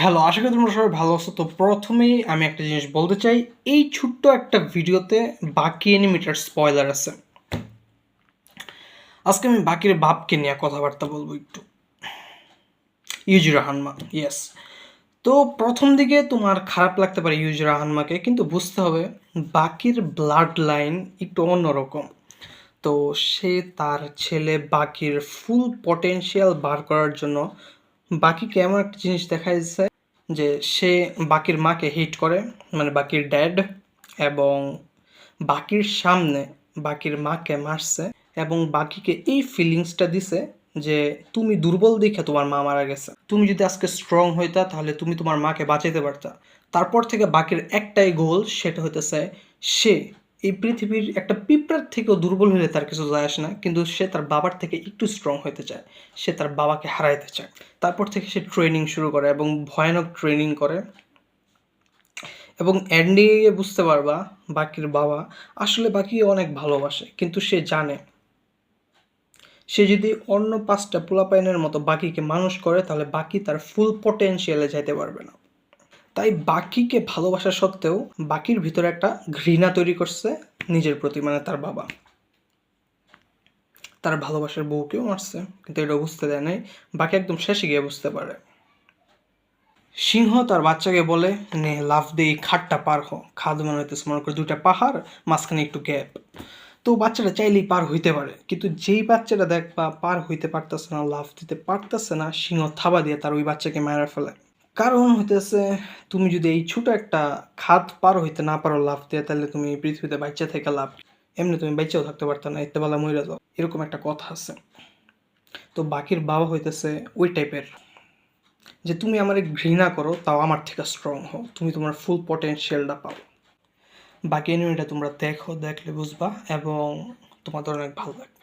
Hello, আশা করি তোমরা সবাই ভালো আছো। তো প্রথমেই আমি একটা জিনিস বলতে চাই, এই ছোট্ট একটা ভিডিওতে বাকি অ্যানিমেটার স্পয়লার আছে। আজকে আমি বাকির বাপকে নিয়ে কথাবার্তা বলবো একটু। ইউজিরা হানমা, ইয়েস। তো প্রথম দিকে তোমার খারাপ লাগতে পারে ইউজিরা হানমাকে, কিন্তু বুঝতে হবে বাকির ব্লাড লাইন একটু অন্যরকম। তো সে তার ছেলে বাকির ফুল পটেনশিয়াল বার করার জন্য বাকিকে এমন একটা জিনিস দেখাইছে যে সে বাকির মাকে হিট করে, মানে বাকির ড্যাড, এবং বাকির সামনে বাকির মাকে মারছে এবং বাকিকে এই ফিলিংসটা দিছে যে তুমি দুর্বল দেখে তোমার মা মারা গেছে, তুমি যদি আজকে স্ট্রং হইতা তাহলে তুমি তোমার মাকে বাঁচাইতে পারতা। তারপর থেকে বাকির একটাই গোল, সেটা হইতেছে সে এই পৃথিবীর একটা পিঁপড়ার থেকেও দুর্বল হলে তার কিছু যায় আসে না, কিন্তু সে তার বাবার থেকে একটু স্ট্রং হতে চায়, সে তার বাবাকে হারাইতে চায়। তারপর থেকে সে ট্রেনিং শুরু করে এবং ভয়ানক ট্রেনিং করে, এবং এন্ডিংয়ে বুঝতে পারবা বাকির বাবা আসলে বাকিকে অনেক ভালোবাসে, কিন্তু সে জানে সে যদি অন্য 5টা পোলাপাইনের মতো বাকিকে মানুষ করে তাহলে বাকি তার ফুল পটেনশিয়ালে যাইতে পারবে না। তাই বাকিকে ভালোবাসা সত্ত্বেও বাকির ভিতরে একটা ঘৃণা তৈরি করছে নিজের প্রতি, মানে তার বাবা তার ভালোবাসার বউকেও মারছে, কিন্তু এটা বুঝতে দেয় নাই। বাকি একদম শেষে গিয়ে বুঝতে পারে। সিংহ তার বাচ্চাকে বলে, নে লাফ দিয়ে এই খাটটা পার হ। খাদ মানে হইতেছে মনে করে 2টা পাহাড়, মাঝখানে একটু গ্যাপ। তো বাচ্চাটা চাইলেই পার হইতে পারে, কিন্তু যেই বাচ্চাটা দেখবা পার হইতে পারতেছে না, লাফ দিতে পারতেছে না, সিংহ থাবা দিয়ে তার ওই বাচ্চাকে মেরে ফেলে। কারণ হইতেছে তুমি যদি এই ছোট একটা খাদ পার হইতে না পারো লাফ দিয়ে, তাহলে তুমি এই পৃথিবীতে বাচ্চা থেকে লাভ, এমনি তুমি বাচ্চাও থাকতে পারতো না, এতে বেলা মরে যাও, এরকম একটা কথা আছে। তো বাকির বাবা হইতেছে ওই টাইপের, যে তুমি আমারে ঘৃণা করো তাও আমার থেকে স্ট্রং হও, তুমি তোমার ফুল পটেনশিয়ালটা পাও। বাকি অ্যানিমেটা তোমরা দেখো, দেখলে বুঝবা এবং তোমাদের অনেক ভালো লাগবে।